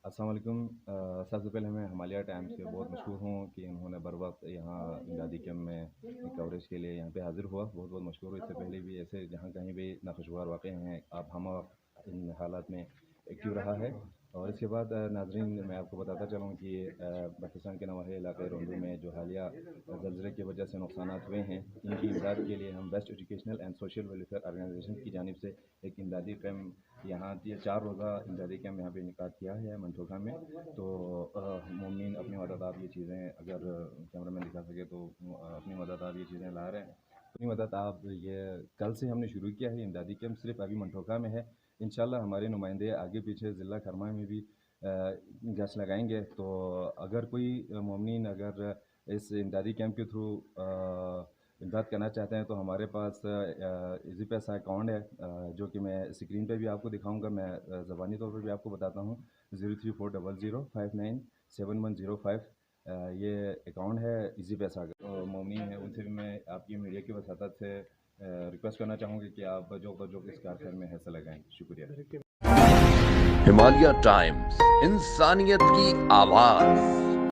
अस्सलाम वालेकुम। सबसे पहले मैं हिमालय टाइम्स के बहुत मशहूर हूँ कि उन्होंने बर वक्त यहाँ इमदादी कैम्प में कवरेज के लिए यहाँ पे हाज़िर हुआ। बहुत बहुत मशहूर हूँ। इससे पहले भी ऐसे जहाँ कहीं भी नाखुशगवार वाक़े हैं, आप हम वक्त इन हालात में एक्टिव रहा है। और इसके बाद नाज़रीन, मैं आपको बताता चलूँ कि पाकिस्तान के नवाही इलाक़े रोंदू में जो हालिया ज़लज़ले की वजह से नुकसानात हुए हैं, इनकी इमदाद के लिए हम best educational and social welfare organisation की जानिब से एक इमदादी कैम्प यहाँ 4 रोज़ा इमदादी कैम्प यहाँ पे इनेकाद किया है मंठोखा में। तो मोमिन अपनी मदद आप ये चीज़ें, अगर कैमरा मैन दिखा सके तो अपनी मदद आप ये चीज़ें ला रहे हैं। अपनी मदद आप ये कल से हमने शुरू किया है। इमदादी कैम्प सिर्फ अभी मंठोखा में है। इंशाल्लाह हमारे नुमाइंदे आगे पीछे ज़िला खरमा में भी गश्त लगाएंगे। तो अगर कोई मोमिन अगर इस इमदादी कैम्प के थ्रू इमदाद करना चाहते हैं तो हमारे पास इजी पैसा अकाउंट है, जो कि मैं स्क्रीन पे भी आपको दिखाऊंगा। मैं ज़बानी तौर पर भी आपको बताता हूँ। 0340059710 ये अकाउंट है इजी पैसा का। तो मोमिन है उनसे भी मैं आपकी मीडिया की वसातत से रिक्वेस्ट करना चाहूँगी कि आप जो इस कार्यक्रम में हिस्सा लगाएं। शुक्रिया। हिमालय टाइम्स, इंसानियत की आवाज़।